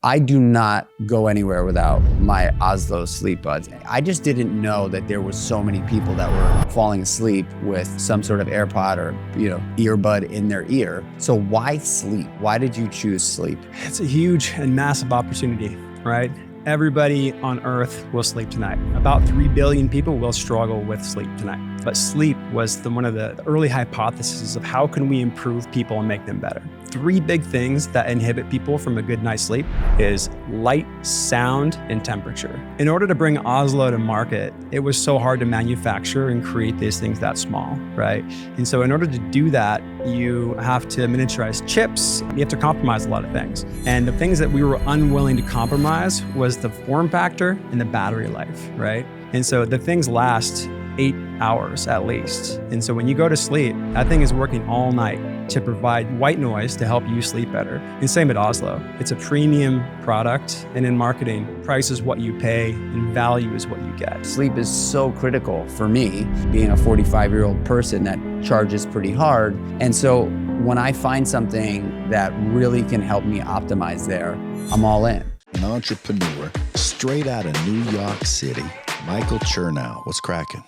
I do not go anywhere without my Oslo Sleepbuds. I just didn't know that there was so many people that were falling asleep with some sort of AirPod or, earbud in their ear. So why sleep? Why did you choose sleep? It's a huge and massive opportunity, right? Everybody on Earth will sleep tonight. About 3 billion people will struggle with sleep tonight. But sleep was one of the early hypotheses of how can we improve people and make them better. 3 big things that inhibit people from a good night's sleep is light, sound, and temperature. In order to bring Oslo to market, it was so hard to manufacture and create these things that small, right? And so in order to do that, you have to miniaturize chips. You have to compromise a lot of things. And the things that we were unwilling to compromise was the form factor and the battery life, right? And so the things last 8 hours at least. And so when you go to sleep, that thing is working all night to provide white noise to help you sleep better. And same at Oslo. It's a premium product, and in marketing, price is what you pay and value is what you get. Sleep is so critical for me, being a 45-year-old person that charges pretty hard. And so when I find something that really can help me optimize there, I'm all in. An entrepreneur straight out of New York City, Michael Chernow. What's cracking?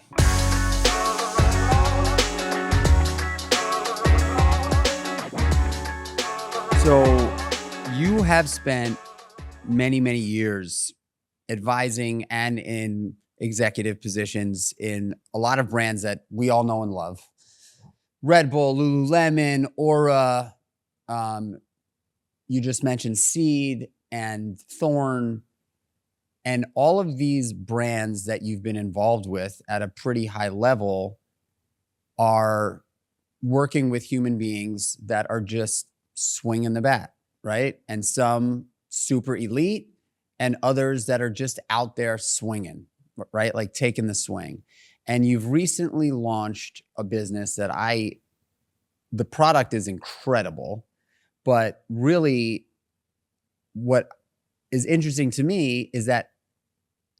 So you have spent many, many years advising and in executive positions in a lot of brands that we all know and love. Red Bull, Lululemon, Oura, you just mentioned Seed and Thorn, and all of these brands that you've been involved with at a pretty high level are working with human beings that are just swinging the bat, right? And some super elite and others that are just out there swinging, right? Like taking the swing. And you've recently launched a business that the product is incredible, but really what is interesting to me is that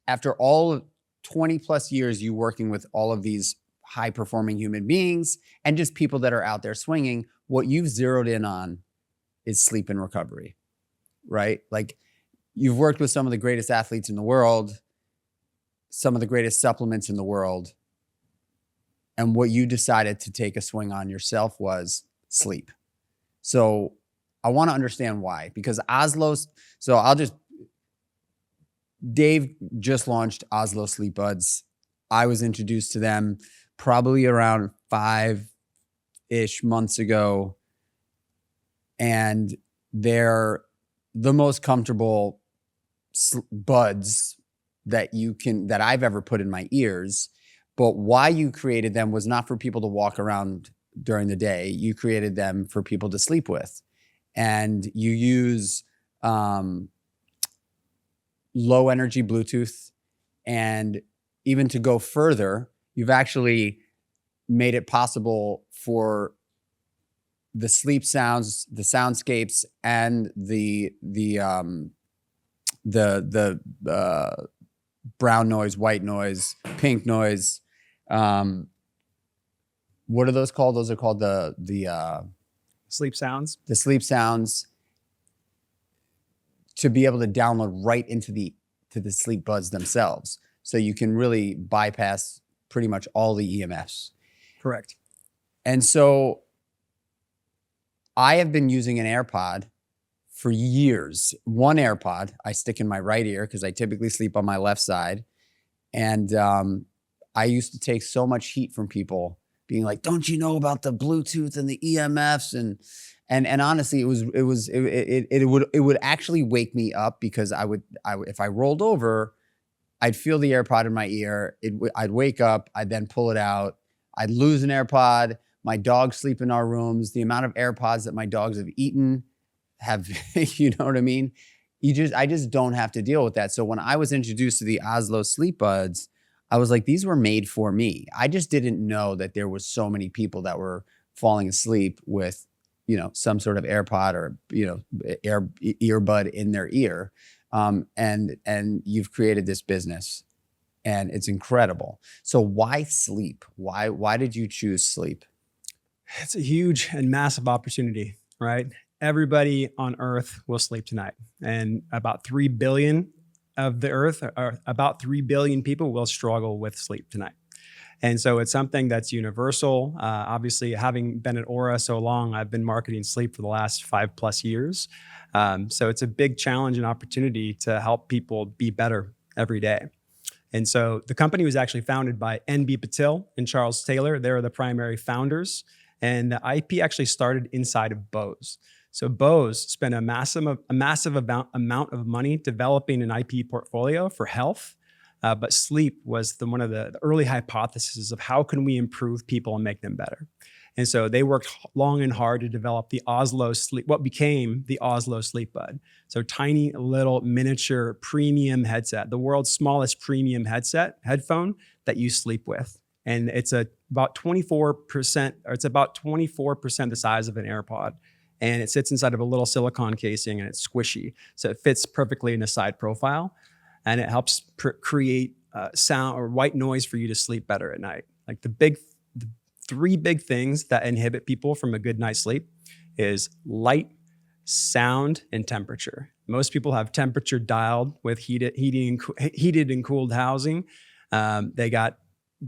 after all of 20 plus years, you working with all of these high performing human beings and just people that are out there swinging, what you've zeroed in on is sleep and recovery, right? Like you've worked with some of the greatest athletes in the world, some of the greatest supplements in the world. And what you decided to take a swing on yourself was sleep. So I want to understand why, because Dave just launched Oslo Sleepbuds. I was introduced to them probably around 5-ish months ago. And they're the most comfortable buds that I've ever put in my ears. But why you created them was not for people to walk around during the day. You created them for people to sleep with. And you use low energy Bluetooth. And even to go further, you've actually made it possible for the sleep sounds, the soundscapes, and the brown noise, white noise, pink noise. What are those called? Those are called the Sleep sounds. The sleep sounds, to be able to download right into the sleep buds themselves. So you can really bypass pretty much all the EMFs. Correct. And so I have been using an AirPod for years. One AirPod I stick in my right ear because I typically sleep on my left side. And I used to take so much heat from people being like, "Don't you know about the Bluetooth and the EMFs?" And honestly, it would actually wake me up, because I would if I rolled over, I'd feel the AirPod in my ear. I'd wake up. I'd then pull it out. I'd lose an AirPod. My dogs sleep in our rooms. The amount of AirPods that my dogs have eaten you know what I mean? I just don't have to deal with that. So when I was introduced to the Oslo Sleepbuds, I was like, these were made for me. I just didn't know that there was so many people that were falling asleep with, some sort of AirPod or, earbud in their ear. And you've created this business, and it's incredible. So why sleep? Why did you choose sleep? It's a huge and massive opportunity, right? everybody on Earth will sleep tonight, and about 3 billion of the Earth, or about 3 billion people, will struggle with sleep tonight. And so it's something that's universal. Obviously, having been at Oura so long, I've been marketing sleep for the last 5+ years. So it's a big challenge and opportunity to help people be better every day. And so the company was actually founded by N.B. Patil and Charles Taylor. They're the primary founders. And the IP actually started inside of Bose. So Bose spent a massive amount of money developing an IP portfolio for health. But sleep was one of the early hypotheses of how can we improve people and make them better. And so they worked long and hard to develop the Oslo what became the Oslo Sleepbud. So tiny little miniature premium headset, the world's smallest premium headphone that you sleep with. And it's about 24%, or it's about 24% the size of an AirPod. And it sits inside of a little silicone casing, and it's squishy. So it fits perfectly in a side profile. And it helps create sound or white noise for you to sleep better at night. Like the 3 big things that inhibit people from a good night's sleep is light, sound, and temperature. Most people have temperature dialed with heated and cooled housing. They got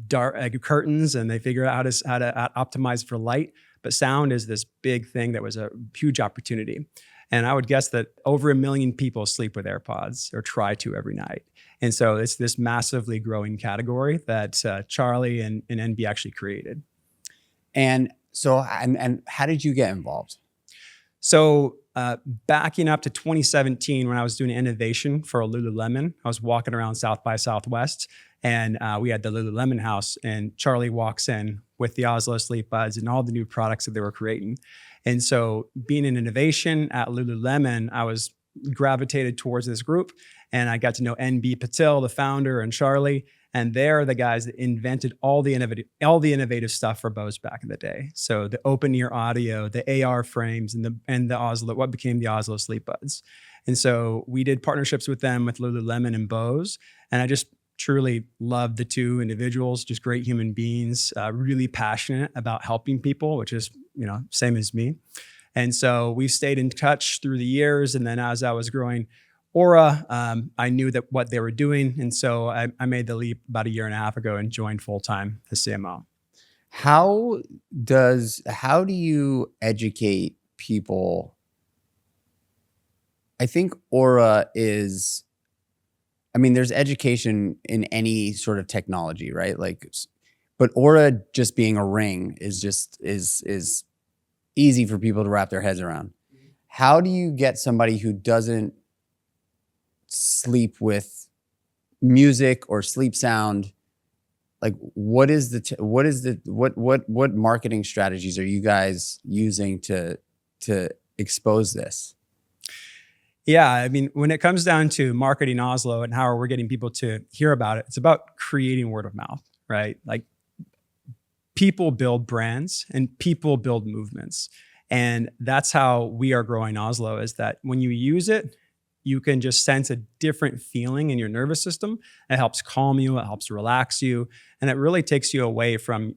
dark curtains, and they figure out how to optimize for light. But sound is this big thing that was a huge opportunity. And I would guess that over 1 million people sleep with AirPods or try to every night. And so it's this massively growing category that Charlie and NB actually created. And so, and how did you get involved? So backing up to 2017, when I was doing innovation for a Lululemon, I was walking around South by Southwest, and we had the Lululemon house, and Charlie walks in with the Oslo Sleepbuds and all the new products that they were creating. And so being in innovation at Lululemon, I was gravitated towards this group, and I got to know NB Patil, the founder, and Charlie, and they're the guys that invented all the innovative stuff for Bose back in the day. So the open ear audio, the AR frames, and the Oslo, what became the Oslo Sleepbuds. And so we did partnerships with them, with Lululemon and Bose, and I just truly loved the two individuals, just great human beings, really passionate about helping people, which is, same as me. And so we stayed in touch through the years. And then as I was growing Oura, I knew that what they were doing. And so I made the leap about 1.5 years ago and joined full-time as CMO. How do you educate people? I think Oura is, there's education in any sort of technology, right? But Oura just being a ring is easy for people to wrap their heads around. How do you get somebody who doesn't sleep with music or sleep sound? Like, what marketing strategies are you guys using to expose this? Yeah, when it comes down to marketing Oslo and how we're getting people to hear about it, it's about creating word of mouth, right? Like, people build brands and people build movements. And that's how we are growing Oslo, is that when you use it, you can just sense a different feeling in your nervous system. It helps calm you, it helps relax you, and it really takes you away from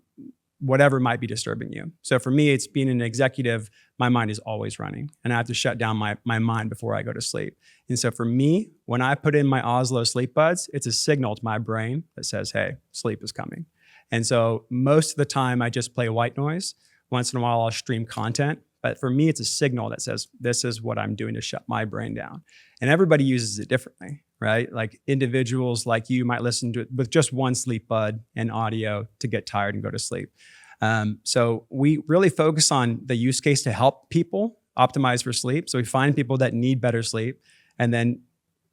whatever might be disturbing you. So for me, it's being an executive, my mind is always running, and I have to shut down my mind before I go to sleep. And so for me, when I put in my Oslo Sleepbuds, it's a signal to my brain that says, hey, sleep is coming. And so most of the time I just play white noise. Once in a while I'll stream content. But for me, it's a signal that says, this is what I'm doing to shut my brain down. And everybody uses it differently, right? Like, individuals like you might listen to it with just one sleep bud and audio to get tired and go to sleep. So we really focus on the use case to help people optimize for sleep. So we find people that need better sleep and then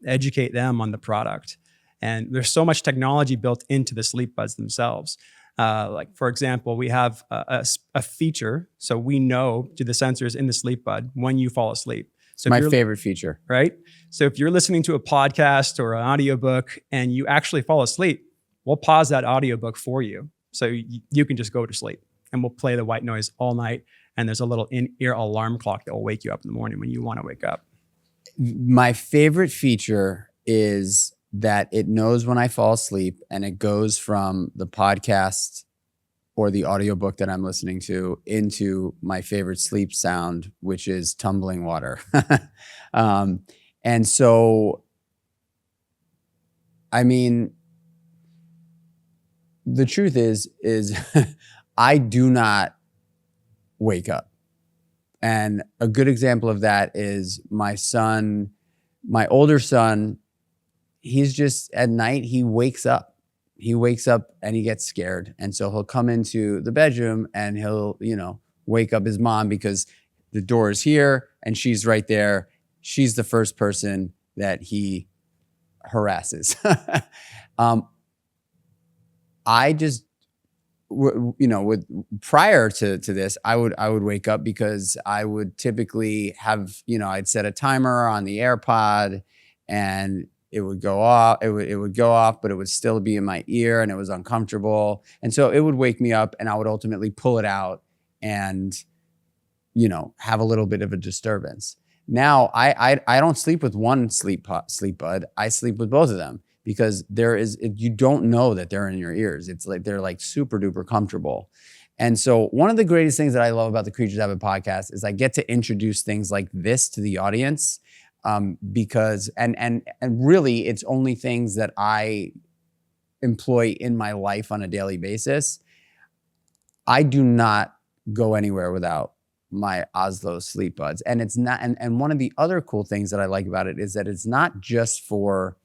educate them on the product. And there's so much technology built into the sleep buds themselves. Like, for example, we have a feature, so we know through the sensors in the sleep bud when you fall asleep. So my favorite feature, right? So if you're listening to a podcast or an audiobook and you actually fall asleep, we'll pause that audiobook for you, so you can just go to sleep, and we'll play the white noise all night. And there's a little in-ear alarm clock that will wake you up in the morning when you want to wake up. My favorite feature is that it knows when I fall asleep, and it goes from the podcast or the audiobook that I'm listening to into my favorite sleep sound, which is tumbling water. And so, I mean, the truth is I do not wake up. And a good example of that is my son, my older son, he's just at night, he wakes up. He wakes up and he gets scared. And so he'll come into the bedroom and he'll, wake up his mom because the door is here and she's right there. She's the first person that he harasses. I just, with prior to this, I would wake up because I would typically have, I'd set a timer on the AirPod and it would go off. It would go off, but it would still be in my ear and it was uncomfortable. And so it would wake me up and I would ultimately pull it out and, have a little bit of a disturbance. Now I don't sleep with one sleep bud. I sleep with both of them because you don't know that they're in your ears. It's like, they're like super duper comfortable. And so one of the greatest things that I love about the Kreatures of Habit podcast is I get to introduce things like this to the audience. Because and really it's only things that I employ in my life on a daily basis. I do not go anywhere without my Oslo Sleepbuds. And it's not, and one of the other cool things that I like about it is that it's not just for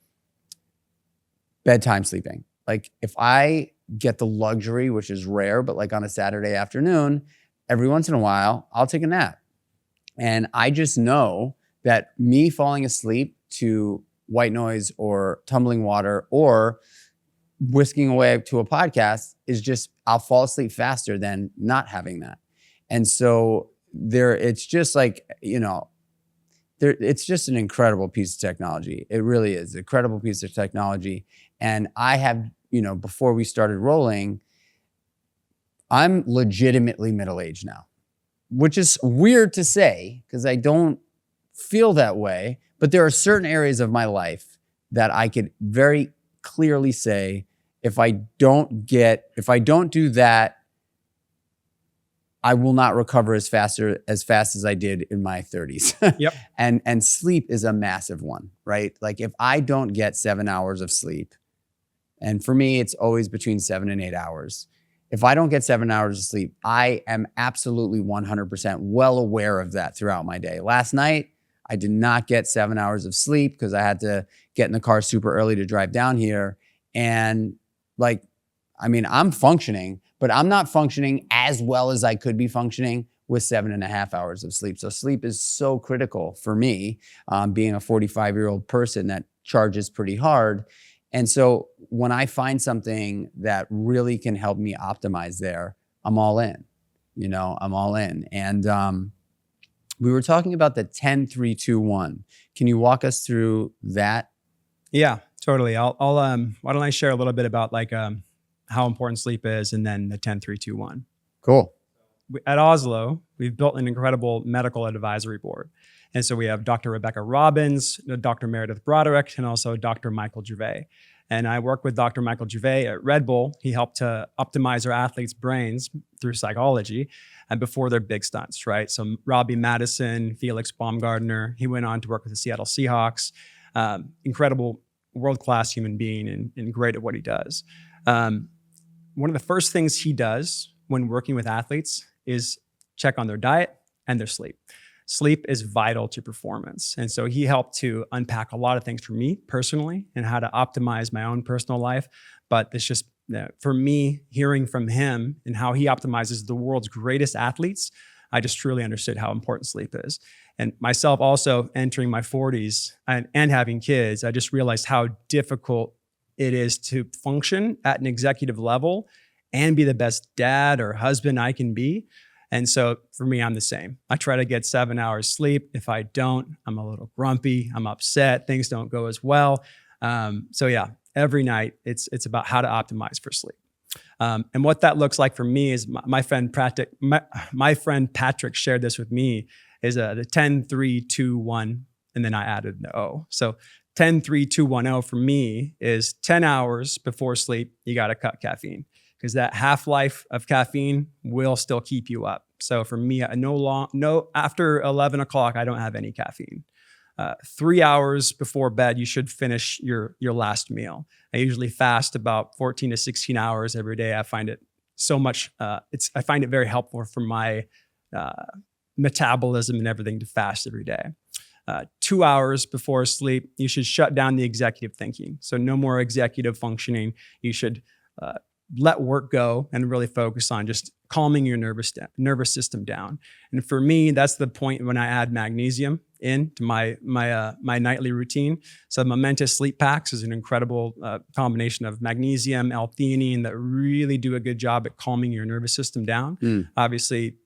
bedtime sleeping. Like if I get the luxury, which is rare, but like on a Saturday afternoon, every once in a while, I'll take a nap. And I just know that me falling asleep to white noise or tumbling water or whisking away to a podcast is just, I'll fall asleep faster than not having that. And so it's just like, it's just an incredible piece of technology. It really is an incredible piece of technology. And I have, before we started rolling, I'm legitimately middle-aged now, which is weird to say because I don't feel that way, but there are certain areas of my life that I could very clearly say, if I don't do that, I will not recover as fast as I did in my 30s. Yep. And sleep is a massive one, right? Like if I don't get 7 hours of sleep, and for me, it's always between 7 and 8 hours. If I don't get 7 hours of sleep, I am absolutely 100% well aware of that throughout my day. Last night, I did not get 7 hours of sleep because I had to get in the car super early to drive down here. And I'm functioning, but I'm not functioning as well as I could be functioning with 7.5 hours of sleep. So sleep is so critical for me, being a 45-year-old person that charges pretty hard. And so when I find something that really can help me optimize there, I'm all in, I'm all in. And we were talking about the 10-3-2-1. Can you walk us through that? Yeah, totally. I'll why don't I share a little bit about how important sleep is and then the 10-3-2-1. Cool. At Oslo, we've built an incredible medical advisory board. And so we have Dr. Rebecca Robbins, Dr. Meredith Broderick, and also Dr. Michael Gervais. And I work with Dr. Michael Gervais at Red Bull. He helped to optimize our athletes' brains through psychology and before their big stunts, right? So Robbie Madison, Felix Baumgartner, he went on to work with the Seattle Seahawks. Incredible, world-class human being and great at what he does. One of the first things he does when working with athletes is check on their diet and their sleep. Sleep is vital to performance. And so he helped to unpack a lot of things for me personally and how to optimize my own personal life. But it's just, for me, hearing from him and how he optimizes the world's greatest athletes, I just truly understood how important sleep is. And myself also entering my 40s and having kids, I just realized how difficult it is to function at an executive level and be the best dad or husband I can be. And so for me, I'm the same. I try to get 7 hours sleep. If I don't, I'm a little grumpy. I'm upset. Things don't go as well. So yeah, every night it's about how to optimize for sleep. And what that looks like for me is my friend Patrick shared this with me is the 10-3-2-1, and then I added the O. So 10-3-2-1-0 for me is 10 hours before sleep, you got to cut caffeine. because that half-life of caffeine will still keep you up. So for me, after 11 o'clock, I don't have any caffeine. 3 hours before bed, you should finish your last meal. I usually fast about 14 to 16 hours every day. I find it so much, I find it very helpful for my metabolism and everything to fast every day. 2 hours before sleep, you should shut down the executive thinking. So no more executive functioning. You should let work go and really focus on just calming your nervous system down. And for me, that's the point when I add magnesium into my nightly routine. So Momentous Sleep Packs is an incredible combination of magnesium, L-theanine that really do a good job at calming your nervous system down. Obviously,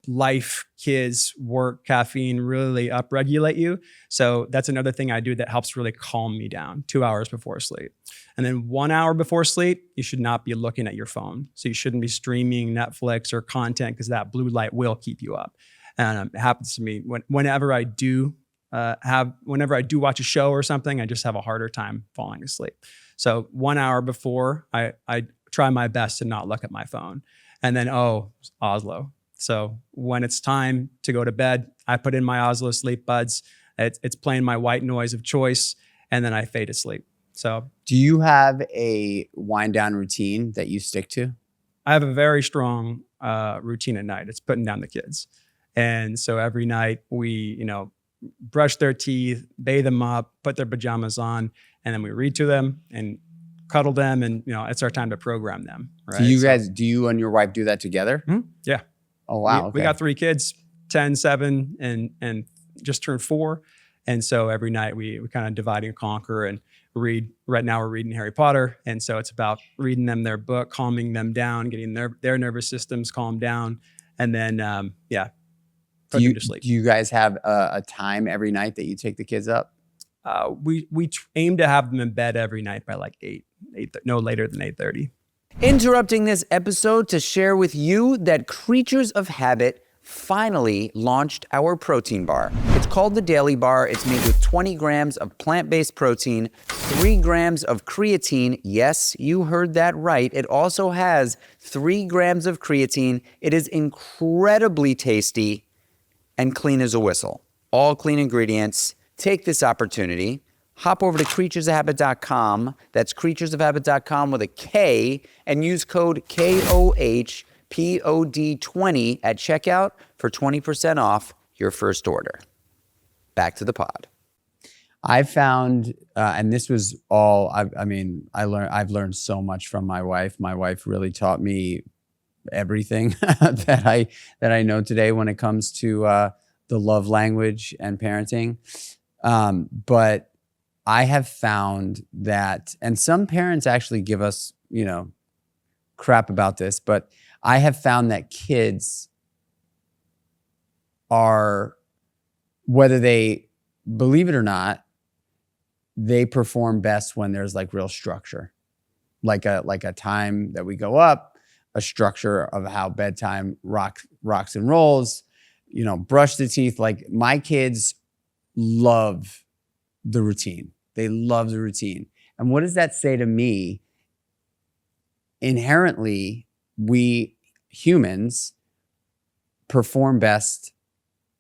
life, kids, work, caffeine really upregulate you. So that's another thing I do that helps really calm me down 2 hours before sleep. And then 1 hour before sleep, you should not be looking at your phone. So you shouldn't be streaming Netflix or content because that blue light will keep you up. And it happens to me whenever I do watch a show or something, I just have a harder time falling asleep. So 1 hour before, I try my best to not look at my phone. And then, Oslo. So when it's time to go to bed, I put in my Oslo Sleepbuds. It's playing my white noise of choice, and then I fade asleep. So, do you have a wind down routine that you stick to? I have a very strong routine at night. It's putting down the kids, and so every night we, brush their teeth, bathe them up, put their pajamas on, and then we read to them and cuddle them, and it's our time to program them. Right? So do you and your wife do that together? Mm-hmm. Yeah. Oh, wow. We got 3 kids, 10, 7, and just turned 4. And so every night we kind of divide and conquer and read. Right now we're reading Harry Potter. And so it's about reading them their book, calming them down, getting their nervous systems calmed down. And then, put them to sleep. Do you guys have a time every night that you take the kids up? We aim to have them in bed every night by like 8, no later than 8:30. Interrupting this episode to share with you that Kreatures of Habit finally launched our protein bar. It's called the Daily Bar. It's made with 20 grams of plant-based protein, 3 grams of creatine. Yes, you heard that right. It also has 3 grams of creatine. It is incredibly tasty and clean as a whistle. All clean ingredients. Take this opportunity. Hop over to creaturesofhabit.com. That's creaturesofhabit.com with a K, and use code KOHPOD20 at checkout for 20% off your first order. Back to the pod. I found, and this was all, I've learned so much from my wife. My wife really taught me everything that I know today when it comes to the love language and parenting. But I have found that, and some parents actually give us, crap about this, but I have found that kids are, whether they believe it or not, they perform best when there's like real structure, like a time that we go up, a structure of how bedtime rocks and rolls, brush the teeth. Like my kids love the routine. They love the routine. And what does that say to me? Inherently, we humans perform best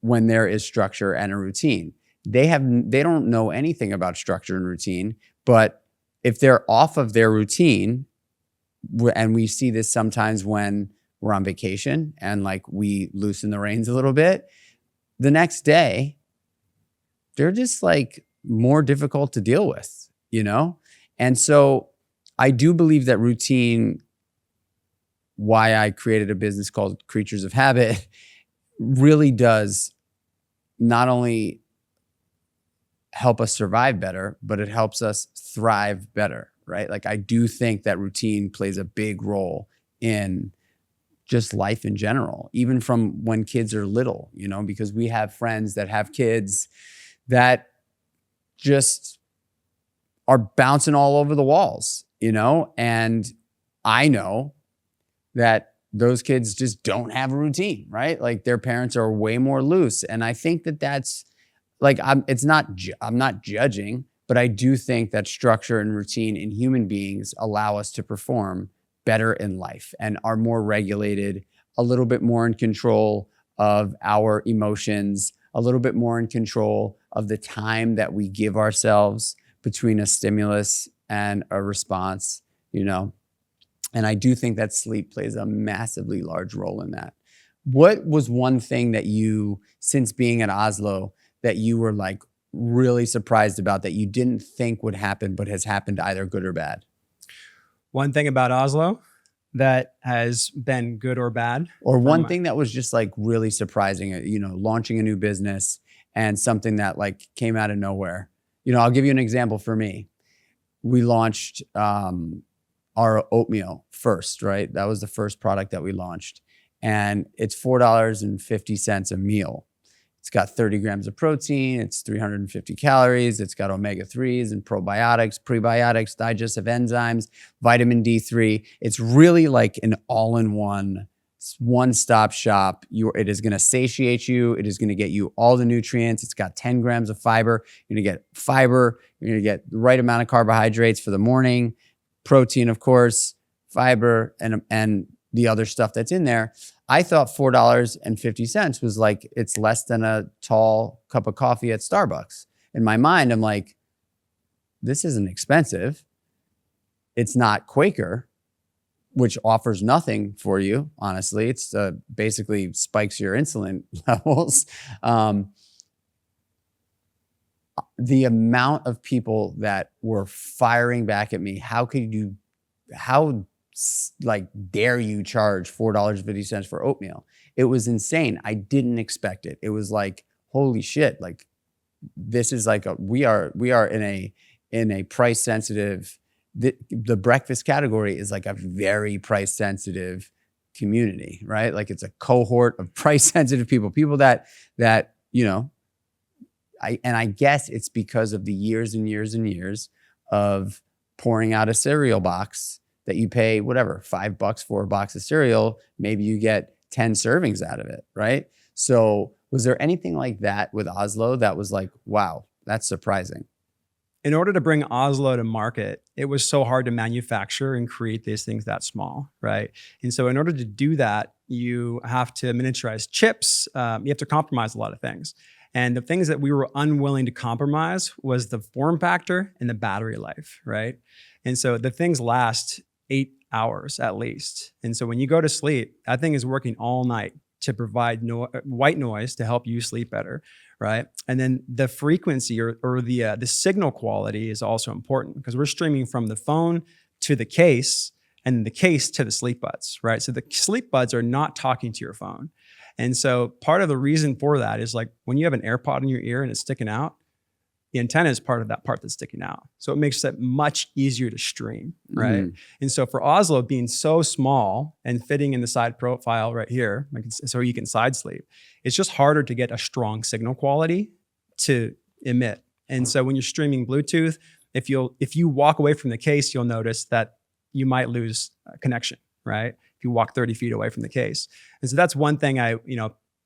when there is structure and a routine. They don't know anything about structure and routine, but if they're off of their routine, and we see this sometimes when we're on vacation and like we loosen the reins a little bit, the next day, they're just like more difficult to deal with, And so I do believe that routine, why I created a business called Kreatures of Habit, really does not only help us survive better, but it helps us thrive better, right? Like I do think that routine plays a big role in just life in general, even from when kids are little, because we have friends that have kids that just are bouncing all over the walls, and I know that those kids just don't have a routine, right? Like their parents are way more loose. And I think that that's like, I'm not judging, but I do think that structure and routine in human beings allow us to perform better in life and are more regulated, a little bit more in control of our emotions, a little bit more in control of the time that we give ourselves between a stimulus and a response, you know? And I do think that sleep plays a massively large role in that. What was one thing that you, since being at Oslo, that you were like really surprised about that you didn't think would happen, but has happened either good or bad? One thing about Oslo that has been good or bad? Or one thing that was just like really surprising, you know, launching a new business and something that like came out of nowhere. You know, I'll give you an example for me. We launched our oatmeal first, right? That was the first product that we launched. And it's $4.50 a meal. It's got 30 grams of protein. It's 350 calories. It's got omega-3s and probiotics, prebiotics, digestive enzymes, vitamin D3. It's really like an all-in-one, one-stop shop. It is going to satiate you. It is going to get you all the nutrients. It's got 10 grams of fiber. You're going to get fiber. You're going to get the right amount of carbohydrates for the morning, protein, of course, fiber, and the other stuff that's in there. I thought $4.50 was like, it's less than a tall cup of coffee at Starbucks. In my mind, I'm like, this isn't expensive. It's not Quaker, which offers nothing for you, honestly. It's basically spikes your insulin levels. The amount of people that were firing back at me, how like dare you charge $4.50 for oatmeal? It was insane. I didn't expect it. It was like, holy shit, like this is like we are in a price sensitive, the breakfast category is like a very price sensitive community, right? Like it's a cohort of price sensitive people that, you know, I guess it's because of the years and years and years of pouring out a cereal box that you pay whatever, $5 for a box of cereal, maybe you get 10 servings out of it, right? So was there anything like that with Oslo that was like, wow, that's surprising? In order to bring Oslo to market, it was so hard to manufacture and create these things that small, right? And so in order to do that, you have to miniaturize chips. You have to compromise a lot of things. And the things that we were unwilling to compromise was the form factor and the battery life, right? And so the things last 8 hours at least. And so when you go to sleep, that thing is working all night to provide white noise to help you sleep better, right? And then the frequency or the signal quality is also important because we're streaming from the phone to the case and the case to the sleep buds, right? So the sleep buds are not talking to your phone. And so part of the reason for that is like when you have an AirPod in your ear and it's sticking out, the antenna is part of that part that's sticking out. So it makes it much easier to stream, right? And so for Oslo being so small and fitting in the side profile right here, like so you can side sleep, it's just harder to get a strong signal quality to emit. And so when you're streaming Bluetooth, if you walk away from the case, you'll notice that you might lose connection, right? If you walk 30 feet away from the case. And so that's one thing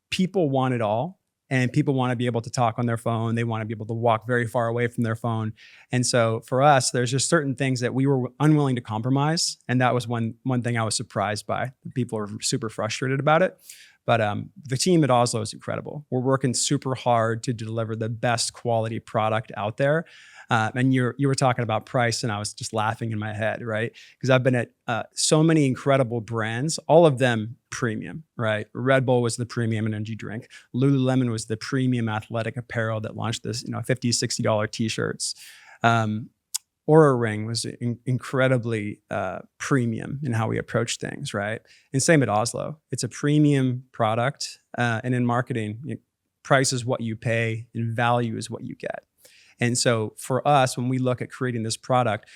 people want it all. And people want to be able to talk on their phone. They want to be able to walk very far away from their phone. And so for us, there's just certain things that we were unwilling to compromise. And that was one thing I was surprised by. People are super frustrated about it. But the team at Oslo is incredible. We're working super hard to deliver the best quality product out there. And you were talking about price, and I was just laughing in my head, right? Because I've been at so many incredible brands, all of them premium, right? Red Bull was the premium energy drink. Lululemon was the premium athletic apparel that launched this, $50, $60 t-shirts. Oura Ring was incredibly premium in how we approach things, right? And same at Oslo. It's a premium product, and in marketing, price is what you pay and value is what you get. And so for us, when we look at creating this product,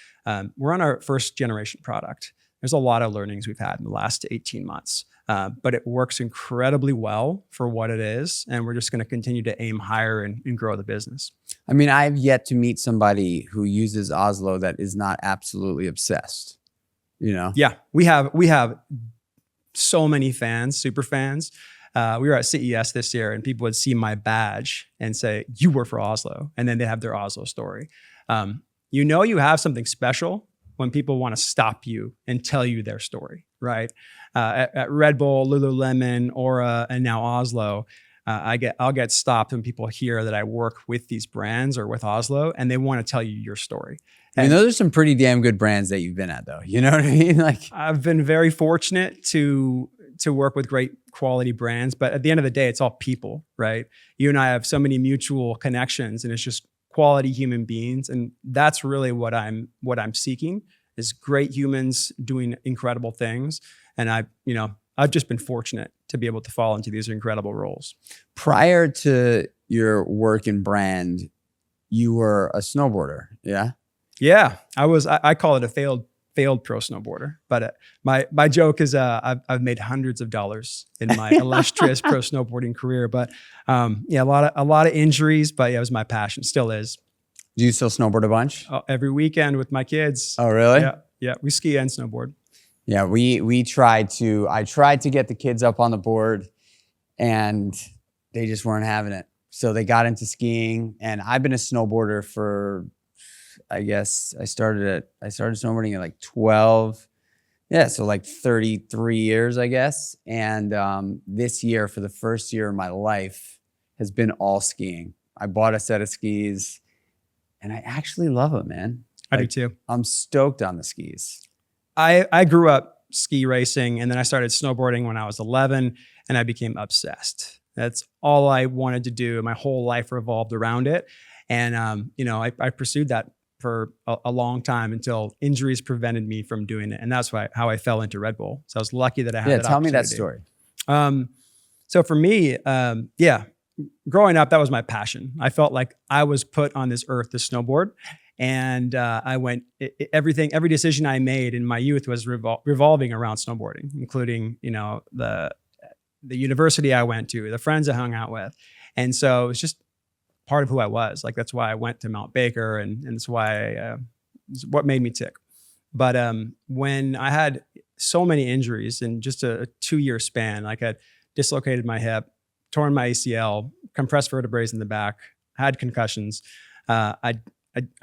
we're on our first generation product. There's a lot of learnings we've had in the last 18 months, but it works incredibly well for what it is. And we're just going to continue to aim higher and grow the business. I mean, I've yet to meet somebody who uses Oslo that is not absolutely obsessed, Yeah, we have so many fans, super fans. We were at CES this year and people would see my badge and say, you work for Oslo. And then they have their Oslo story. You have something special when people want to stop you and tell you their story, right? At Red Bull, Lululemon, Oura, and now Oslo, I'll get stopped when people hear that I work with these brands or with Oslo, and they want to tell you your story. I mean, those are some pretty damn good brands that you've been at, though. You know what I mean? Like, I've been very fortunate to work with great quality brands, but at the end of the day, it's all people, right? You and I have so many mutual connections, and it's just quality human beings, and that's really what I'm seeking, is great humans doing incredible things. And I've just been fortunate to be able to fall into these incredible roles. prior to your work in brand, you were a snowboarder, yeah? Yeah, I call it a failed pro snowboarder, but my joke is I've made hundreds of dollars in my illustrious pro snowboarding career. But a lot of injuries, but yeah, it was my passion, still is. Do you still snowboard a bunch? Every weekend with my kids. Oh, really? Yeah, we ski and snowboard. Yeah, I tried to get the kids up on the board, and they just weren't having it. So they got into skiing, and I've been a snowboarder for, I guess I started snowboarding at like 12. Yeah, so like 33 years, I guess. And this year, for the first year of my life, has been all skiing. I bought a set of skis, and I actually love them, man. I do too. I'm stoked on the skis. I grew up ski racing, and then I started snowboarding when I was 11, and I became obsessed. That's all I wanted to do. My whole life revolved around it. And, I pursued that for a long time until injuries prevented me from doing it. And that's how I fell into Red Bull. So I was lucky that I had that tell me that opportunity. story. So for me, growing up, that was my passion. I felt like I was put on this earth to snowboard. And every decision I made in my youth was revolving around snowboarding, including, the university I went to, the friends I hung out with. And so it's just part of who I was. Like, that's why I went to Mount Baker, and it's why, it's what made me tick. But when I had so many injuries in just a 2-year span, like I dislocated my hip, torn my ACL, compressed vertebrae in the back, had concussions, I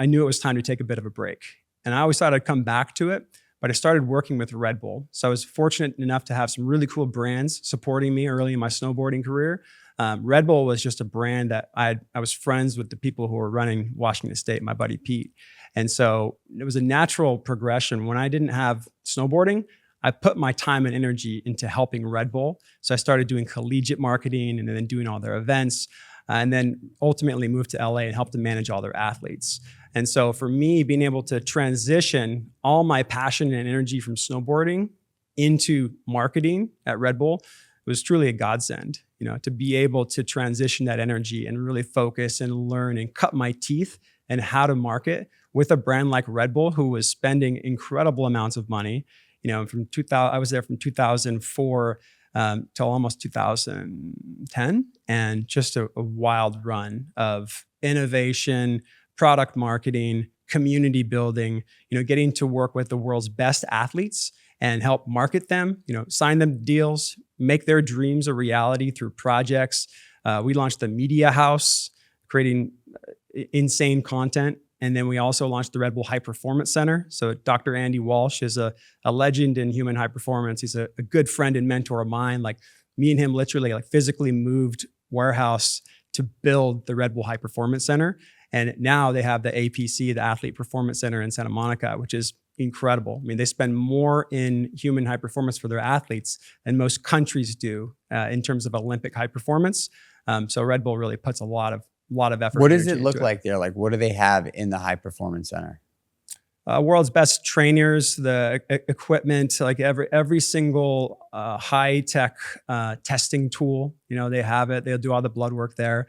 knew it was time to take a bit of a break. And I always thought I'd come back to it, but I started working with Red Bull. So I was fortunate enough to have some really cool brands supporting me early in my snowboarding career. Red Bull was just a brand that I was friends with the people who were running Washington State, my buddy Pete. And so it was a natural progression. When I didn't have snowboarding, I put my time and energy into helping Red Bull. So I started doing collegiate marketing and then doing all their events. And then ultimately moved to LA and helped to manage all their athletes. And so for me, being able to transition all my passion and energy from snowboarding into marketing at Red Bull was truly a godsend, to be able to transition that energy and really focus and learn and cut my teeth and how to market with a brand like Red Bull, who was spending incredible amounts of money. I was there from 2004 till almost 2010, and just a wild run of innovation, product marketing, community building, getting to work with the world's best athletes and help market them, sign them deals, make their dreams a reality through projects. We launched the Media House, creating insane content. And then we also launched the Red Bull High Performance Center. So Dr. Andy Walsh is a legend in human high performance. He's a good friend and mentor of mine. Like, me and him literally physically moved warehouse to build the Red Bull High Performance Center. And now they have the APC, the Athlete Performance Center in Santa Monica, which is incredible. I mean, they spend more in human high performance for their athletes than most countries do in terms of Olympic high performance. So Red Bull really puts a lot of effort. What does it look like there? Like, what do they have in the high performance center? World's best trainers, the equipment, like every single high tech testing tool. They have it. They'll do all the blood work there.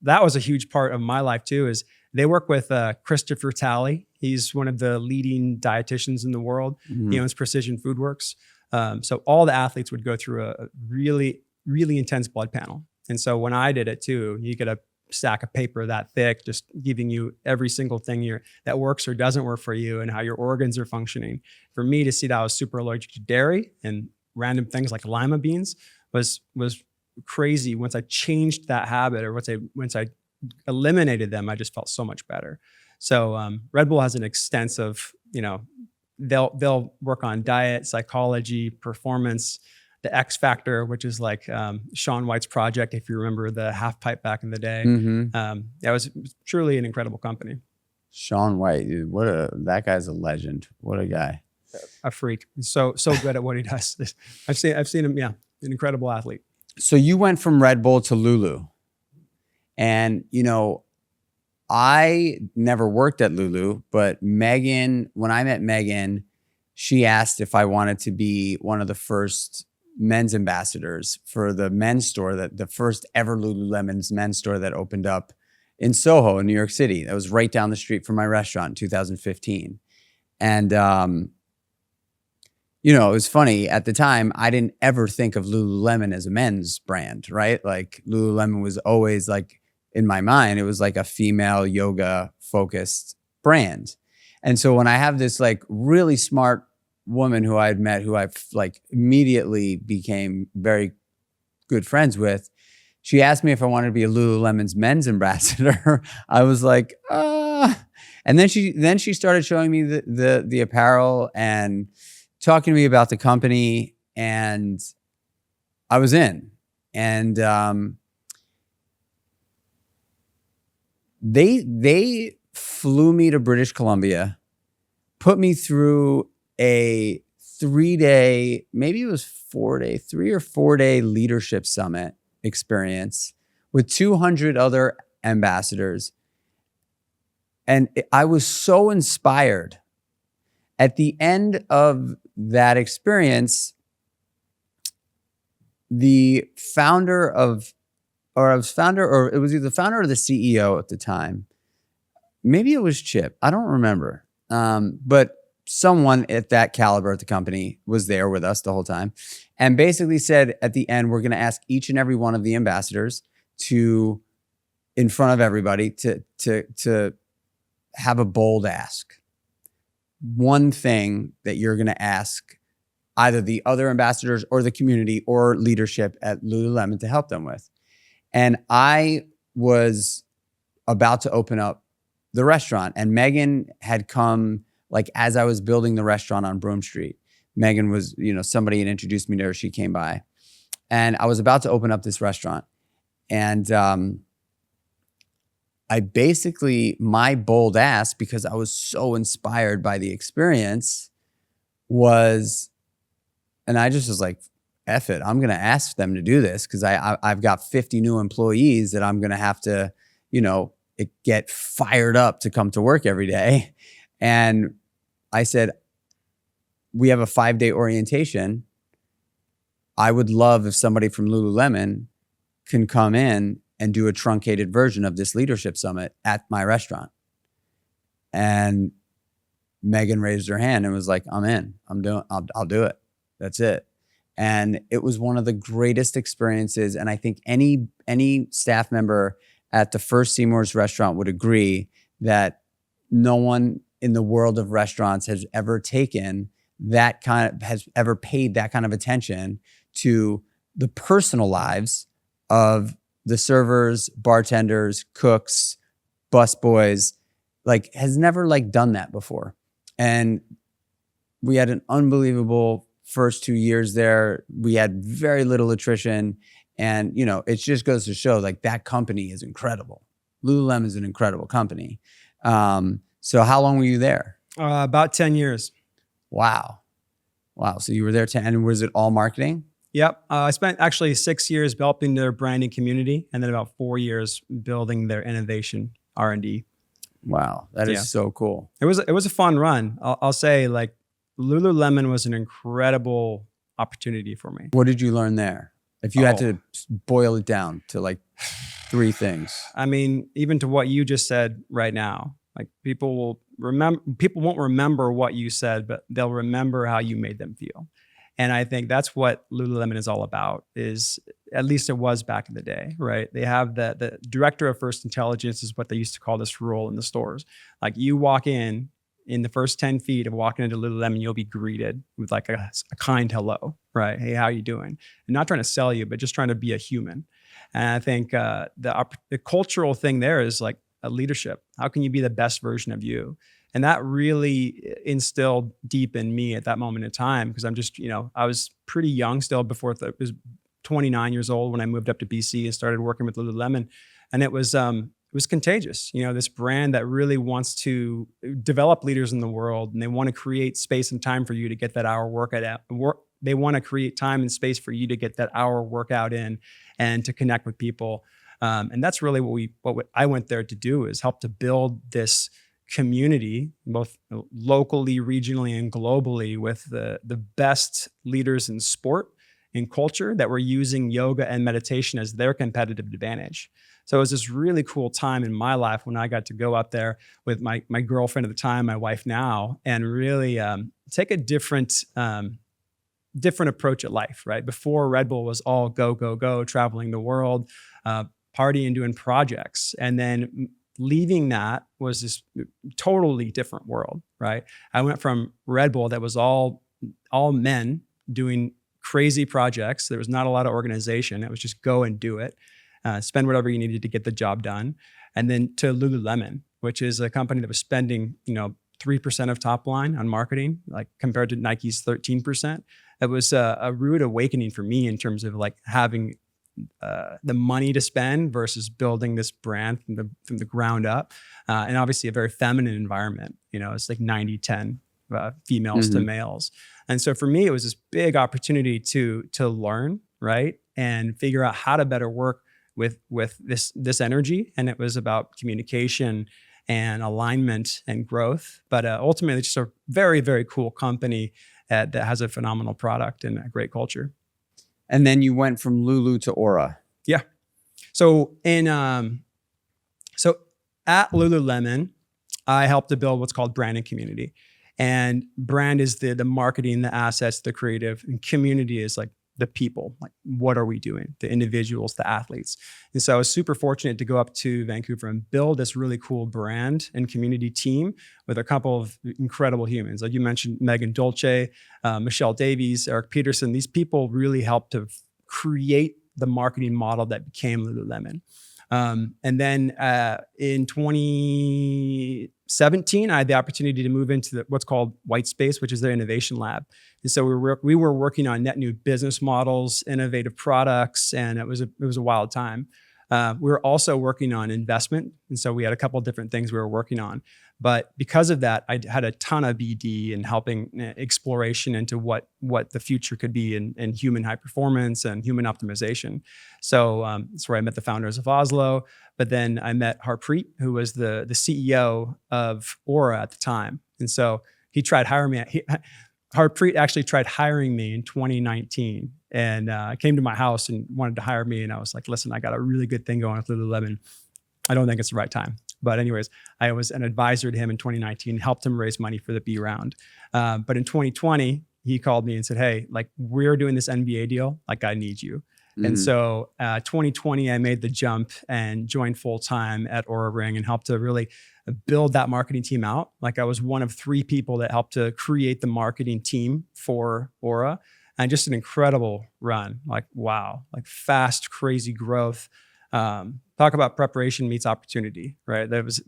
That was a huge part of my life too. Is they work with Christopher Talley. He's one of the leading dietitians in the world. Mm-hmm. He owns Precision Food Works. So all the athletes would go through a really, really intense blood panel. And so when I did it too, you get a stack of paper that thick, just giving you every single thing that works or doesn't work for you and how your organs are functioning. For me to see that I was super allergic to dairy and random things like lima beans was crazy. Once I changed that habit, or once I eliminated them, I just felt so much better. So Red Bull has an extensive they'll work on diet, psychology, performance, the X Factor, which is like Shaun White's project, if you remember the half pipe back in the day. That was truly an incredible company. Shaun White, dude, that guy's a legend. What a guy. A freak. So good at what he does. I've seen him, an incredible athlete. So you went from Red Bull to Lulu. And, I never worked at Lulu, but Megan, when I met Megan, she asked if I wanted to be one of the first men's ambassadors for the men's store, the first ever Lululemon's men's store that opened up in Soho in New York City. That was right down the street from my restaurant in 2015. And, it was funny at the time, I didn't ever think of Lululemon as a men's brand, right? Like Lululemon was always like, in my mind, it was like a female yoga focused brand. And so when I have this like really smart woman who I had met, who I've like immediately became very good friends with, she asked me if I wanted to be a Lululemon's men's ambassador. I was like, and then she started showing me the apparel and talking to me about the company, and I was in. And they flew me to British Columbia, put me through a 3-day, maybe it was 4-day, 3 or 4-day leadership summit experience with 200 other ambassadors. And I was so inspired. At the end of that experience, the founder or it was either the founder or the CEO at the time. Maybe it was Chip. I don't remember. But someone at that caliber at the company was there with us the whole time and basically said at the end, we're going to ask each and every one of the ambassadors to, in front of everybody, to have a bold ask. One thing that you're going to ask either the other ambassadors or the community or leadership at Lululemon to help them with. And I was about to open up the restaurant, and Megan had come like as I was building the restaurant on Broome Street. Megan was, somebody had introduced me to her. She came by, and I was about to open up this restaurant. And I basically, my bold ask, because I was so inspired by the experience, was, and I just was like, F it, I'm going to ask them to do this because I've got 50 new employees that I'm going to have to, get fired up to come to work every day. And I said, we have a 5-day orientation. I would love if somebody from Lululemon can come in and do a truncated version of this leadership summit at my restaurant. And Megan raised her hand and was like, I'm in, I'll do it. That's it. And it was one of the greatest experiences. And I think any staff member at the first Seymour's restaurant would agree that no one in the world of restaurants has ever paid that kind of attention to the personal lives of the servers, bartenders, cooks, busboys, has never done that before. And we had an unbelievable first 2 years there. We had very little attrition. And, it just goes to show that company is incredible. Lululemon is an incredible company. So how long were you there? About 10 years. Wow. So you were there 10, and was it all marketing? Yep. I spent actually 6 years developing their branding community, and then about 4 years building their innovation R&D. Wow. That is so cool. It was a fun run. I'll say Lululemon was an incredible opportunity for me. What did you learn there? If you had to boil it down to 3 things. I mean, even to what you just said right now, people won't remember what you said, but they'll remember how you made them feel. And I think that's what Lululemon is all about, is at least it was back in the day, right? They have the director of first intelligence is what they used to call this role in the stores. You walk in the first 10 feet of walking into Lululemon, you'll be greeted with a kind hello, right? Hey, how are you doing? And not trying to sell you, but just trying to be a human. And I think the cultural thing there is a leadership. How can you be the best version of you? And that really instilled deep in me at that moment in time, because I'm just, I was pretty young still before I was 29 years old when I moved up to BC and started working with Lululemon. And it was contagious. This brand that really wants to develop leaders in the world, and they want to create space and time for you to get that hour workout out. They want to create time and space for you to get that hour workout in and to connect with people. And that's really what I went there to do, is help to build this community, both locally, regionally, and globally, with the best leaders in sport and culture that were using yoga and meditation as their competitive advantage. So it was this really cool time in my life when I got to go up there with my girlfriend at the time, my wife now, and really take a different approach at life, right? Before, Red Bull was all go, go, go, traveling the world, partying, doing projects. And then leaving that was this totally different world, right? I went from Red Bull that was all men doing crazy projects. There was not a lot of organization. It was just go and do it. Spend whatever you needed to get the job done. And then to Lululemon, which is a company that was spending, 3% of top line on marketing, like compared to Nike's 13%. It was a rude awakening for me in terms of like having the money to spend versus building this brand from the ground up. And obviously a very feminine environment. It's like 90-10 females to males. And so for me, it was this big opportunity to learn, right? And figure out how to better work with this energy. And it was about communication and alignment and growth. But ultimately, it's just a very, very cool company that has a phenomenal product and a great culture. And then you went from Lulu to Oura. Yeah. So at Lululemon, I helped to build what's called brand and community. And brand is the marketing, the assets, the creative, and community is like the people. Like, what are we doing? The individuals, the athletes. And so I was super fortunate to go up to Vancouver and build this really cool brand and community team with a couple of incredible humans. Like you mentioned, Megan Dolce, Michelle Davies, Eric Peterson. These people really helped to create the marketing model that became Lululemon. And then in 2017, I had the opportunity to move into what's called White Space, which is their innovation lab. And so we were working on net new business models, innovative products, and it was a wild time. We were also working on investment. And so we had a couple of different things we were working on. But because of that, I had a ton of BD and helping exploration into what the future could be in human high performance and human optimization. So that's where I met the founders of Oslo. But then I met Harpreet, who was the CEO of Oura at the time. And so he tried hiring me. Harpreet actually tried hiring me in 2019 and came to my house and wanted to hire me. And I was like, listen, I got a really good thing going with Lululemon. I don't think it's the right time. But anyways, I was an advisor to him in 2019, helped him raise money for the B round. But in 2020, he called me and said, hey, like, we're doing this NBA deal. Like, I need you. Mm-hmm. And so 2020, I made the jump and joined full-time at Oura Ring and helped to really build that marketing team out. Like, I was one of 3 people that helped to create the marketing team for Oura, and just an incredible run. Like, wow, like fast, crazy growth. Talk about preparation meets opportunity, right? There was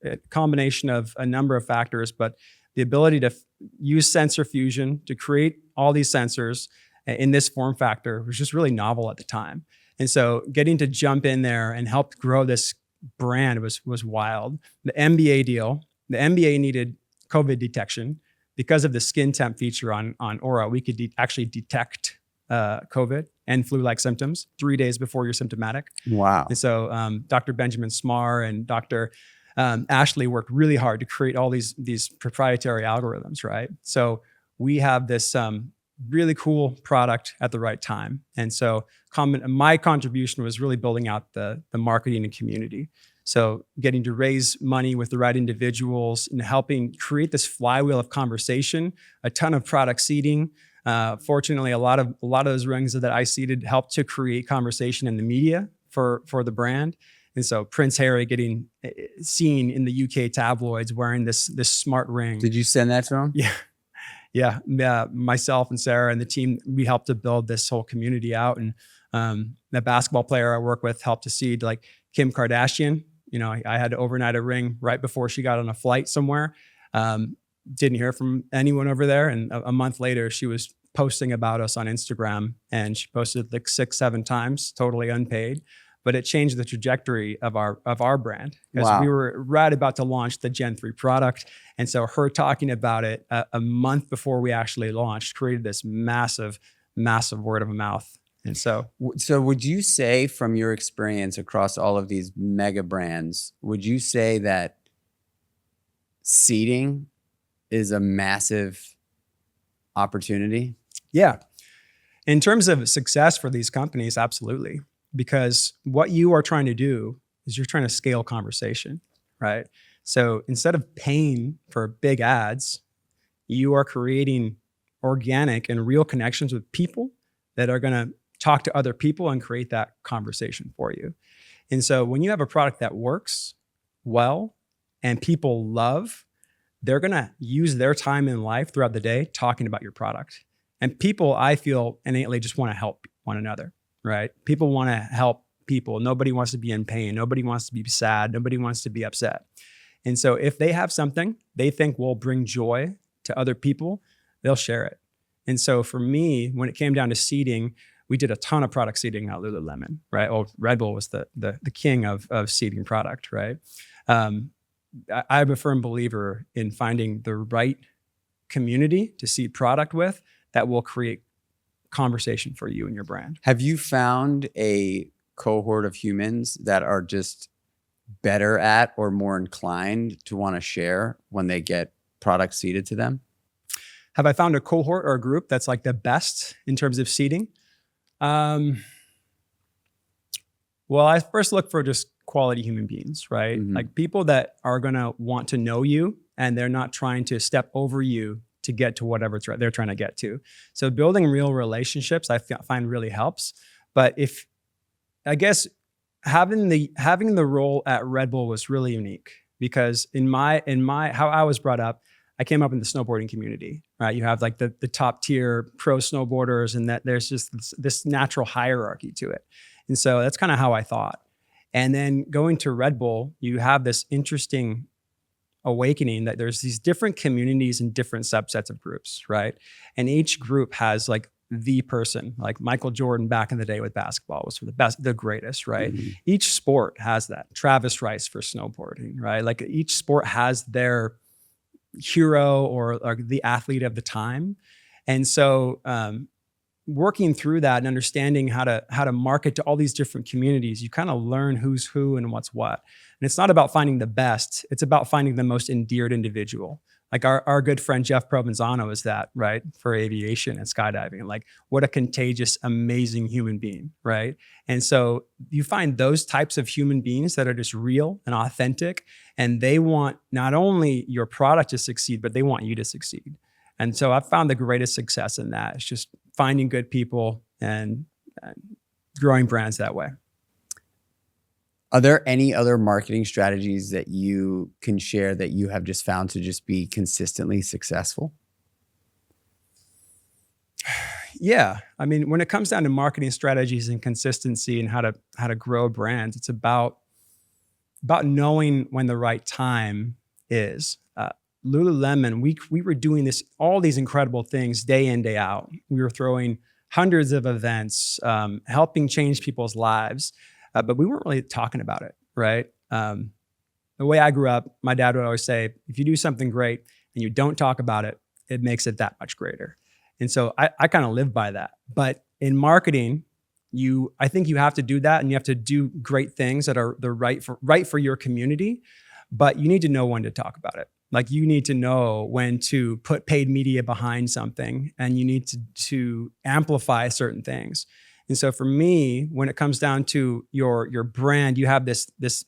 a combination of a number of factors, but the ability to use sensor fusion to create all these sensors in this form factor was just really novel at the time. And so getting to jump in there and help grow this brand was wild. The NBA deal, the NBA needed COVID detection. Because of the skin temp feature on Oura, we could actually detect COVID and flu-like symptoms 3 days before you're symptomatic. Wow. And so Dr. Benjamin Smar and Dr. Ashley worked really hard to create all these proprietary algorithms, right? So we have this really cool product at the right time. And so my contribution was really building out the marketing and community. So getting to raise money with the right individuals and helping create this flywheel of conversation, a ton of product seeding. Fortunately, a lot of those rings that I seeded helped to create conversation in the media for the brand. And so Prince Harry getting seen in the UK tabloids wearing this smart ring. Did you send that to him? Yeah. Myself and Sarah and the team, we helped to build this whole community out. And the basketball player I work with helped to seed like Kim Kardashian. You know, I had to overnight a ring right before she got on a flight somewhere. Didn't hear from anyone over there. And a month later, she was posting about us on Instagram, and she posted like 6-7 times, totally unpaid. But it changed the trajectory of our brand, because Wow. we were right about to launch the Gen 3 product. And so her talking about it a month before we actually launched created this massive word of mouth. And so would you say, from your experience across all of these mega brands, would you say that seating is a massive opportunity? yeah, in terms of success for these companies, absolutely. Because what you are trying to do is you're trying to scale conversation, right? So instead of paying for big ads, you are creating organic and real connections with people that are going to talk to other people and create that conversation for you. And so when you have a product that works well and people love, they're going to use their time in life throughout the day talking about your product. And people, I feel, innately just want to help one another, right? People want to help people. Nobody wants to be in pain. Nobody wants to be sad. Nobody wants to be upset. And so if they have something they think will bring joy to other people, they'll share it. And so for me, when it came down to seating, we did a ton of product seating at Lululemon, right? Well, Red Bull was the king of seating product, right? I'm a firm believer in finding the right community to seed product with that will create conversation for you and your brand. Have you found a cohort of humans that are just better at or more inclined to want to share when they get products seeded to them? Have I found a cohort or a group that's like the best in terms of seeding? Well, I first look for just quality human beings, right? Mhm. Like people that are going to want to know you and they're not trying to step over you to get to whatever they're trying to get to. So building real relationships, I find really helps. But I guess having the role at Red Bull was really unique, because in my how I was brought up, I came up in the snowboarding community, right? You have like the top tier pro snowboarders, and that there's just this natural hierarchy to it. And so that's kind of how I thought. And then going to Red Bull, you have this interesting awakening that there's these different communities and different subsets of groups, right? And each group has like the person, like Michael Jordan back in the day with basketball was the best, the greatest, right? Mhm. Each sport has that. Travis Rice for snowboarding, right? Like each sport has their hero or the athlete of the time. And so working through that and understanding how to market to all these different communities, you kind of learn who's who and what's what. And it's not about finding the best, it's about finding the most endeared individual. Like our good friend Jeff Provenzano is that, right? For aviation and skydiving. Like what a contagious, amazing human being, right? And so you find those types of human beings that are just real and authentic, and they want not only your product to succeed, but they want you to succeed. And so I've found the greatest success in that. It's just finding good people and growing brands that way. Are there any other marketing strategies that you can share that you have just found to just be consistently successful? Yeah. I mean, when it comes down to marketing strategies and consistency and how to grow brands, it's about knowing when the right time is. Lululemon, we were doing all these incredible things day in, day out. We were throwing hundreds of events, helping change people's lives, but we weren't really talking about it, right? The way I grew up, my dad would always say, if you do something great and you don't talk about it, it makes it that much greater. And so I kind of live by that. But in marketing, I think you have to do that, and you have to do great things that are right for your community, but you need to know when to talk about it. Like you need to know when to put paid media behind something, and you need to amplify certain things. And so for me, when it comes down to your brand, you have this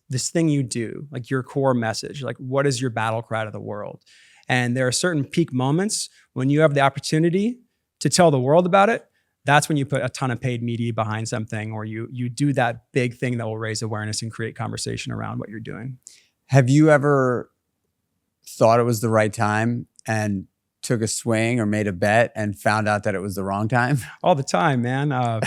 thing you do, like your core message, like what is your battle cry to the world? And there are certain peak moments when you have the opportunity to tell the world about it. That's when you put a ton of paid media behind something, or you do that big thing that will raise awareness and create conversation around what you're doing. Have you ever thought it was the right time and took a swing or made a bet and found out that it was the wrong time? All the time, man. I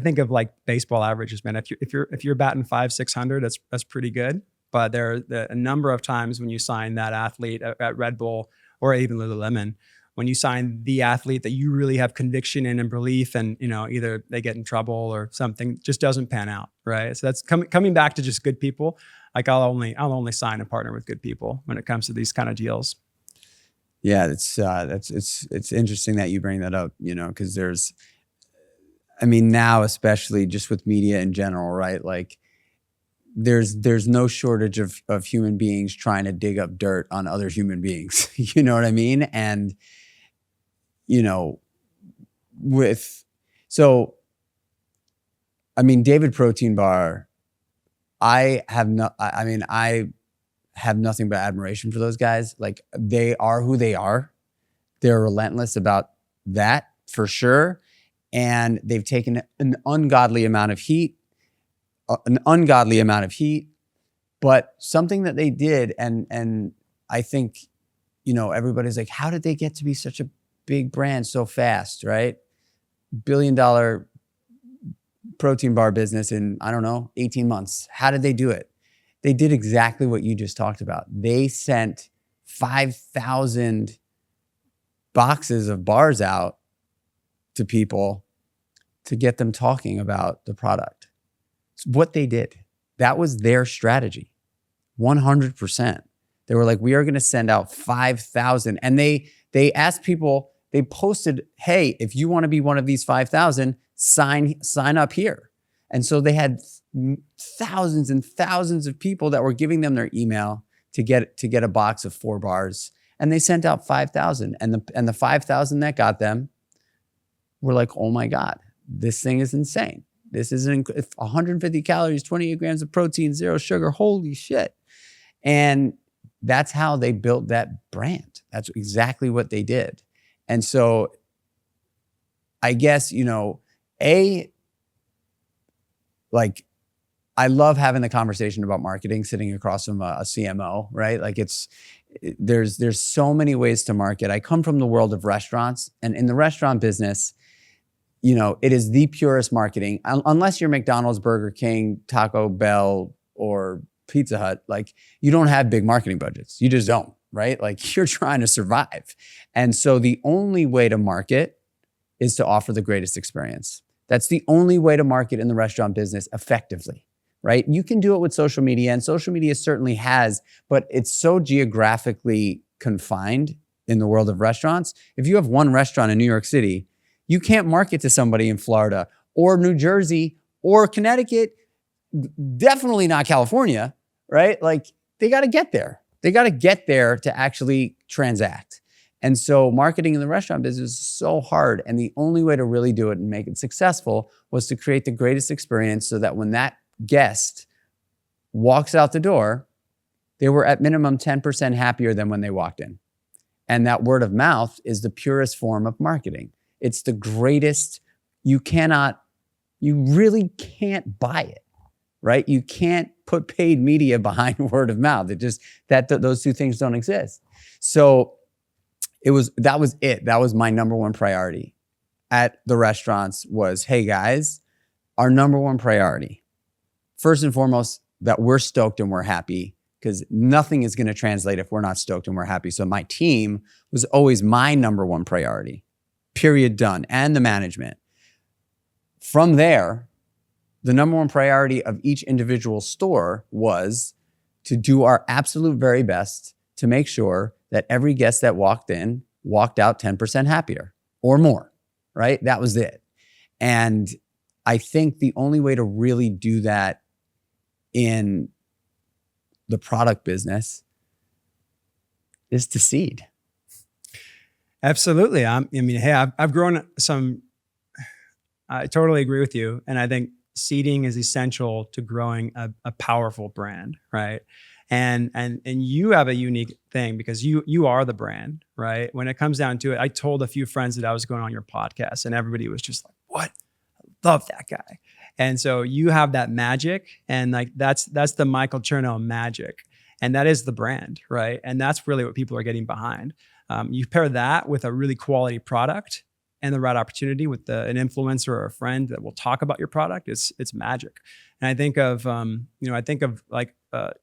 think of like baseball averages, man. If you're batting 500-600, that's pretty good. but there are a number of times when you sign that athlete at Red Bull or even Lululemon, when you sign the athlete that you really have conviction in and belief, and either they get in trouble or something just doesn't pan out, right? So that's coming back to just good people. Like I'll only sign and partner with good people when it comes to these kind of deals. Yeah, it's interesting that you bring that up, because now especially just with media in general, right? Like there's no shortage of human beings trying to dig up dirt on other human beings. You know what I mean? And David Protein Bar, I have nothing but admiration for those guys. Like they are who they are. They're relentless about that for sure. And they've taken an ungodly amount of heat, but something that they did. And I think, everybody's like, how did they get to be such a big brand so fast, right? $1 billion protein bar business in, 18 months. How did they do it? They did exactly what you just talked about. They sent 5,000 boxes of bars out to people to get them talking about the product. It's what they did. That was their strategy, 100%. They were like, we are going to send out 5,000. And they asked people, they posted, hey, if you want to be one of these 5,000, sign up here. And so they had thousands and thousands of people that were giving them their email to get a box of 4 bars. And they sent out 5,000. And the 5,000 that got them were like, oh my God, this thing is insane. This is 150 calories, 28 grams of protein, 0 sugar. Holy shit. And that's how they built that brand. That's exactly what they did. And so I guess, I love having the conversation about marketing sitting across from a CMO, right? Like there's so many ways to market. I come from the world of restaurants, and in the restaurant business, it is the purest marketing, unless you're McDonald's, Burger King, Taco Bell, or Pizza Hut. Like you don't have big marketing budgets. You just don't, right? Like you're trying to survive. And so the only way to market is to offer the greatest experience. That's the only way to market in the restaurant business effectively, right? You can do it with social media, and social media certainly has, but it's so geographically confined in the world of restaurants. If you have one restaurant in New York City, you can't market to somebody in Florida or New Jersey or Connecticut, definitely not California, right? Like they got to get there. They got to get there to actually transact. And so marketing in the restaurant business is so hard. And the only way to really do it and make it successful was to create the greatest experience so that when that guest walks out the door, they were at minimum 10% happier than when they walked in. And that word of mouth is the purest form of marketing. It's the greatest. You really can't buy it, right? You can't put paid media behind word of mouth. Those two things don't exist. So that was it. That was my number one priority at the restaurants was, hey guys, our number one priority, first and foremost, that we're stoked and we're happy, because nothing is going to translate if we're not stoked and we're happy. So my team was always my number one priority, period, done, and the management. From there, the number one priority of each individual store was to do our absolute very best to make sure that every guest that walked in walked out 10% happier or more, right? That was it. And I think the only way to really do that in the product business is to seed. Absolutely. I've grown some, I totally agree with you. And I think seeding is essential to growing a powerful brand, right? And you have a unique thing because you are the brand, right? When it comes down to it, I told a few friends that I was going on your podcast and everybody was just like, what? I love that guy. And so you have that magic, and like that's the Michael Chernow magic. And that is the brand, right? And that's really what people are getting behind. You pair that with a really quality product and the right opportunity with an influencer or a friend that will talk about your product, it's magic. And I think of like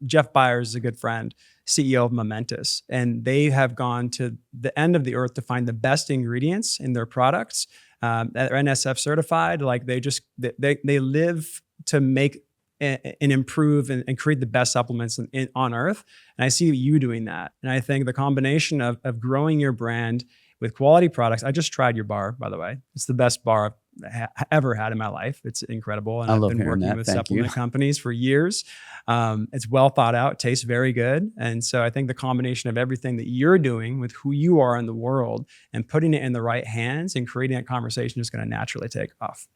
Jeff Byers is a good friend, CEO of Momentous, and they have gone to the end of the earth to find the best ingredients in their products that are NSF certified. Like they live to make and improve and create the best supplements on earth. And I see you doing that. And I think the combination of growing your brand with quality products. I just tried your bar, by the way. It's the best bar I've ever had in my life. It's incredible. And I I've love been hearing working that. with Thank supplement you. companies for years. It's well thought out, tastes very good. And so I think the combination of everything that you're doing with who you are in the world and putting it in the right hands and creating that conversation is going to naturally take off.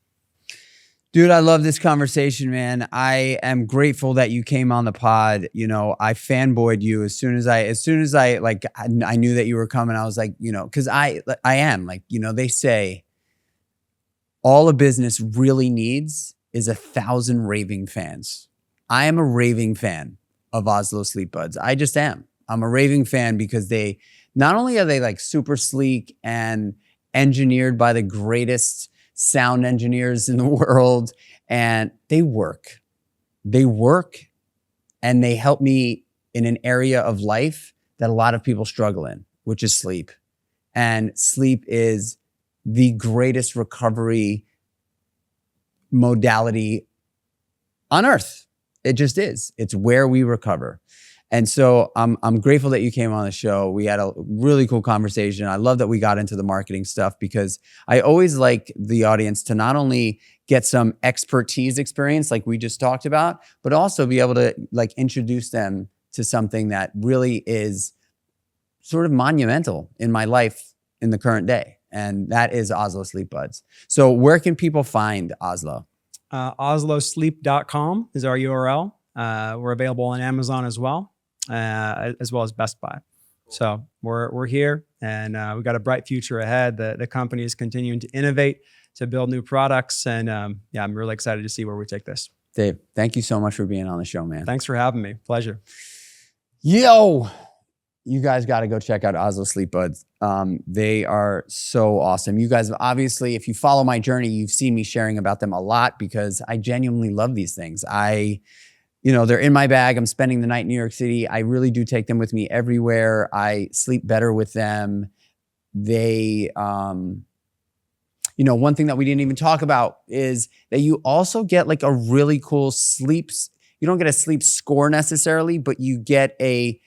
Dude, I love this conversation, man. I am grateful that you came on the pod. You know, I fanboyed you as soon as I like, I knew that you were coming. I was like, you know, cause I am like, you know, they say all a business really needs is 1,000 raving fans. I am a raving fan of Oslo Sleepbuds. I just am. I'm a raving fan because they, not only are they like super sleek and engineered by the greatest sound engineers in the world, and they work and they help me in an area of life that a lot of people struggle in, which is sleep. And sleep is the greatest recovery modality on earth. It just is. It's where we recover. And so I'm grateful that you came on the show. We had a really cool conversation. I love that we got into the marketing stuff because I always like the audience to not only get some expertise experience like we just talked about, but also be able to like introduce them to something that really is sort of monumental in my life in the current day. And that is Oslo Sleepbuds. So where can people find Oslo? OsloSleep.com is our URL. We're available on Amazon as well as Best Buy. So we're here, and we've got a bright future ahead. The company is continuing to innovate, to build new products, and I'm really excited to see where we take this. Dave, thank you so much for being on the show, man. Thanks for having me. Pleasure. Yo, you guys got to go check out Oslo Sleepbuds. They are so awesome. You guys, obviously, if you follow my journey, you've seen me sharing about them a lot because I genuinely love these things. You know, they're in my bag. I'm spending the night in New York City. I really do take them with me everywhere. I sleep better with them. They, you know, one thing that we didn't even talk about is that you also get like a really cool you don't get a sleep score necessarily, but you get a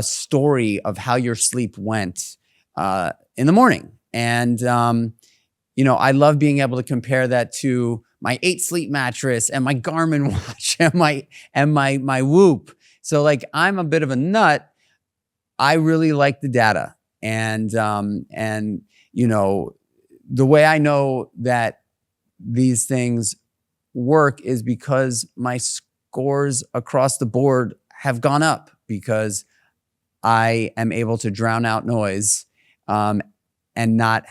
story of how your sleep went in the morning. And, you know, I love being able to compare that to my 8 Sleep mattress and my Garmin watch and my Whoop. So like, I'm a bit of a nut. I really like the data. And you know, the way I know that these things work is because my scores across the board have gone up because I am able to drown out noise and not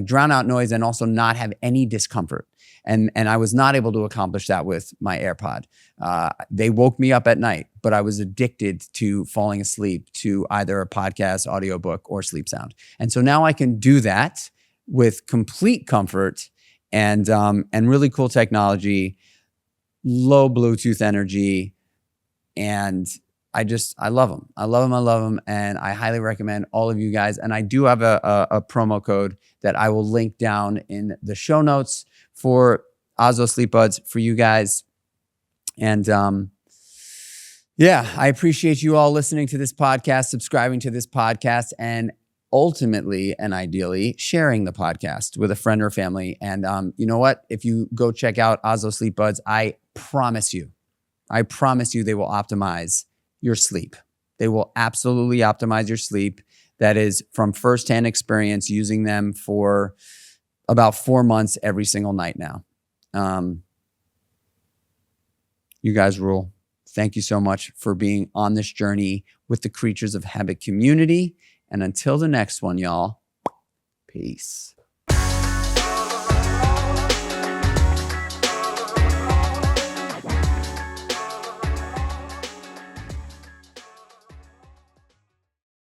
drown out noise and also not have any discomfort. And I was not able to accomplish that with my AirPod. They woke me up at night, but I was addicted to falling asleep to either a podcast, audiobook, or sleep sound. And so now I can do that with complete comfort and really cool technology, low Bluetooth energy, and I love them. I love them. And I highly recommend all of you guys. And I do have a promo code that I will link down in the show notes for Oslo Sleepbuds for you guys. And I appreciate you all listening to this podcast, subscribing to this podcast, and ultimately and ideally sharing the podcast with a friend or family. And you know what? If you go check out Oslo Sleepbuds, I promise you they will optimize your sleep. They will absolutely optimize your sleep. That is from firsthand experience using them for about 4 months every single night now. You guys rule. Thank you so much for being on this journey with the Creatures of Habit community. And until the next one, y'all, peace.